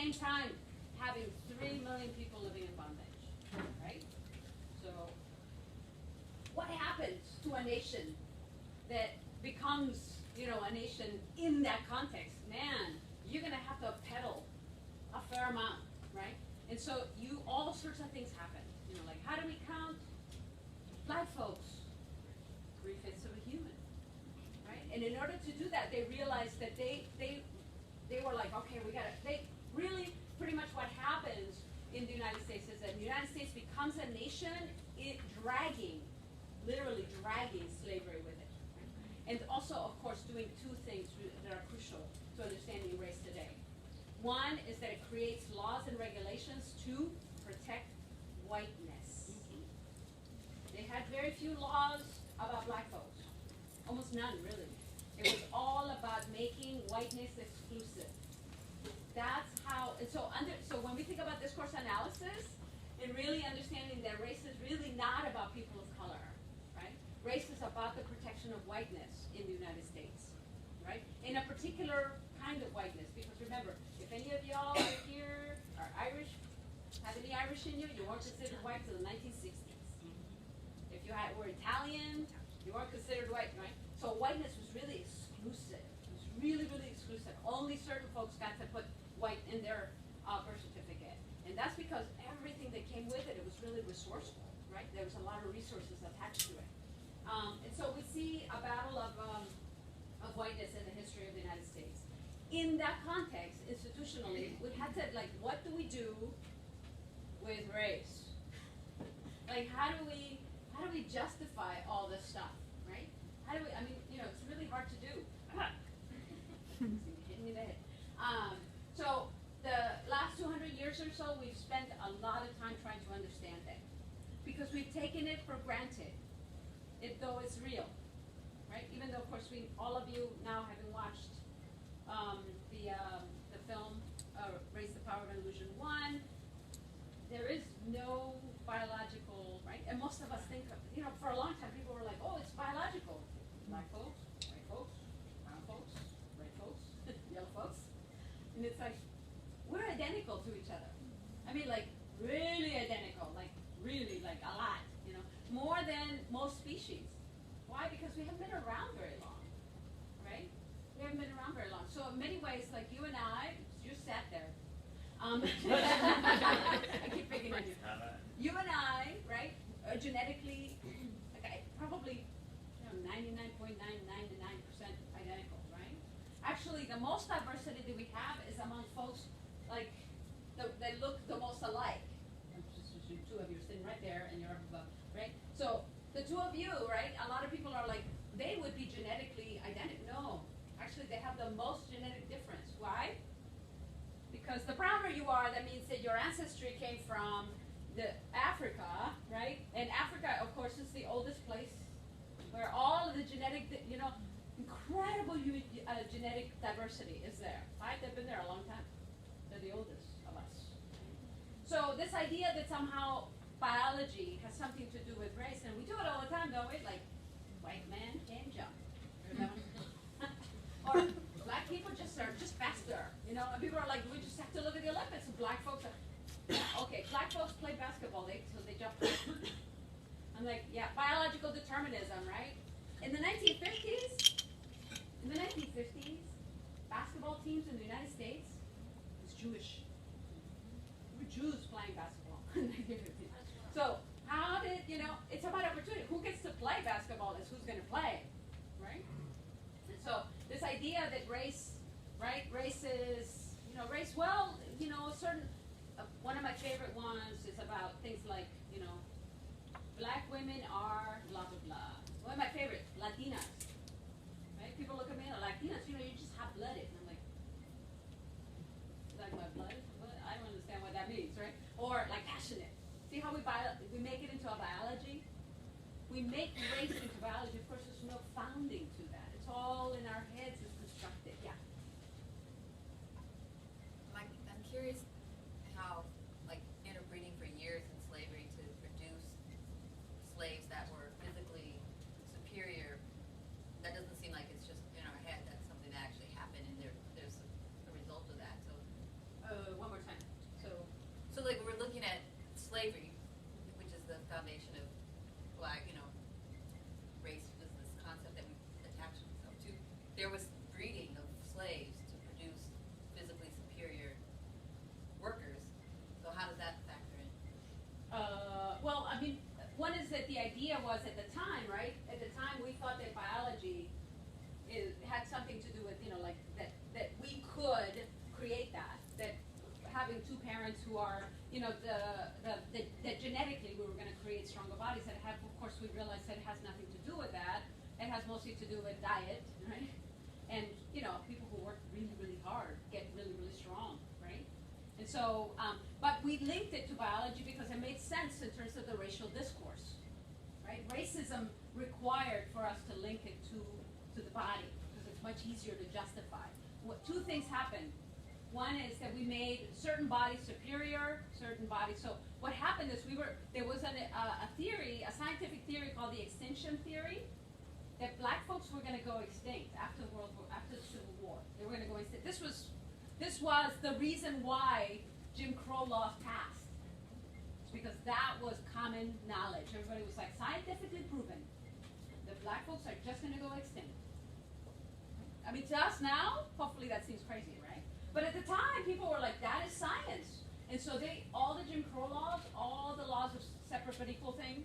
same time having 3 million people living in bondage, right? So what happens to a nation that becomes, a nation in that context? Man, you're gonna have to pedal a fair amount, right? And so all sorts of things happen. Like how do we count black folks? 3/5 of a human, right? And in order to do that, they realized that they were like, okay, they really, pretty much what happens in the United States is that the United States becomes a nation, literally dragging slavery with it. Right? And also, of course, doing two things that are crucial to understanding race today. One is that it creates laws and regulations to protect whiteness. They had very few laws about black folks, almost none really. It was all about making whiteness exclusive. That's how, and so when we think about discourse analysis, and really understanding that race is really not about people of color, right? Race is about the protection of whiteness in the United States, right? In a particular kind of whiteness, because remember, if any of y'all are here are Irish, have any Irish in you, you weren't considered white till the 1960s. If you were Italian, you weren't considered white, right? So whiteness was really exclusive. It was really, really exclusive. Only certain folks got to put white in their birth certificate. And that's because everything that came with it, it was really resourceful, right? There was a lot of resources attached to it. And so we see a battle of whiteness in the history of the United States. In that context, institutionally, we had to, what do we do with race? Like, how do we justify all this stuff, right? How do we, it's really hard to do. Hitting me in the head. So the last 200 years or so, we've spent a lot of time trying to understand it because we've taken it for granted, though it's real, right? Even though, of course, all of you now having watched the film Race, the Power of Illusion 1, there is no biological, right? And most of us think, for a long time, people were like, oh, it's biological. Black folks, white folks, brown folks, red folks, yellow folks. And it's like, we're identical to each other. Really identical, really, a lot, more than most species. Why? Because we haven't been around very long, right? We haven't been around very long. So in many ways, like you and I, you sat there. I keep picking on you. You and I, right, are genetically, probably 99.999% identical, right? Actually, the most diversity that we have is among folks that look the most alike. The two of you are sitting right there, and you're up above, right? So the two of you, right? A lot of people are like, they would be genetically identical. No, actually, they have the most genetic difference. Why? Because the browner you are, that means that your ancestry came from Africa, right? And Africa, of course, is the oldest place where all of the genetic, incredible genetic diversity is there. Right? They've been there a long time. They're the oldest of us. So this idea that somehow biology has something to do with race, and we do it all the time, don't we? Like, white man can jump. Or black people are just faster, And people are like, we just have to look at the Olympics, and black folks are, okay, black folks play basketball, so they jump. I'm like, yeah, biological determinism, right? In the 1950s, basketball teams in the United States was Jewish. There were Jews playing basketball in the 1950s. So how did, it's about opportunity. Who gets to play basketball is who's going to play, right? And so this idea that race, right, race is, one of my favorite ones is about things like, black women are blah, blah, blah. One of my favorite, Latinas. Right? People look at me and Latinas, you're just hot-blooded. And I'm like my blood? I don't understand what that means, right? Or passionate. See how we make it into a biology? We make race into biology. Of course, there's no founding to that. It's all in our heads. It's constructed. Yeah. I'm curious how, interbreeding for years in slavery to produce slaves that were physically superior, that doesn't seem like it's just in our head. That's something that actually happened, and there's a result of that. So, One more to do with diet, right? And, you know, people who work really, really hard get really, really strong, right? And so, but we linked it to biology because it made sense in terms of the racial discourse, right? Racism required for us to link it to the body because it's much easier to justify. Two things happened. One is that we made certain bodies superior, certain bodies. So what happened is there was a theory, a scientific theory called the extinction theory, that black folks were going to go extinct after the Civil War. They were going to go extinct. This was the reason why Jim Crow laws passed. It's because that was common knowledge. Everybody was like scientifically proven that black folks are just going to go extinct. I mean, to us now, hopefully that seems crazy, right? But at the time, people were like, that is science. And so all the Jim Crow laws, all the laws of separate but equal thing,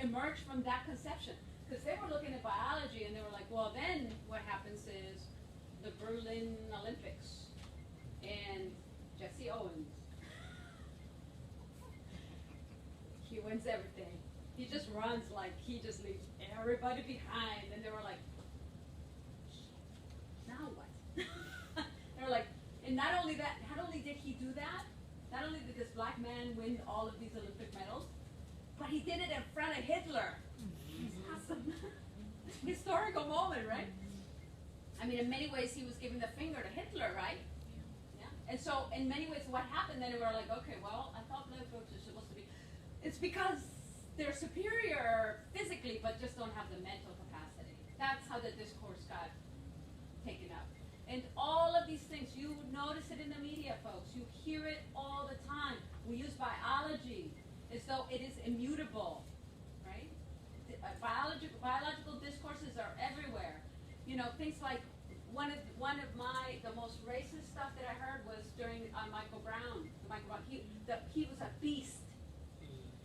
emerged from that conception. Because they were looking at biology and they were like, well, then what happens is the Berlin Olympics and Jesse Owens. He wins everything. He just runs like he just leaves everybody behind. And they were like, now what? They were like, and not only did he do that, not only did this black man win all of these Olympic medals, but he did it in front of Hitler. Awesome. Historical moment, right? I mean, in many ways, he was giving the finger to Hitler, right? Yeah. And so, in many ways, what happened then, we were like, okay, well, I thought black folks are supposed to be. It's because they're superior physically, but just don't have the mental capacity. That's how the discourse got taken up. And all of these things, you notice it in the media, folks. You hear it all the time. We use biology as though it is immutable, right? Biological discourses are everywhere. You know, things like one of the most racist stuff that I heard was during Michael Brown. He was a beast.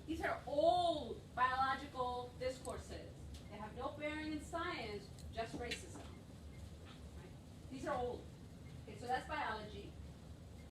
These are old biological discourses. They have no bearing in science, just racism. Right? These are old. Okay, so that's biology.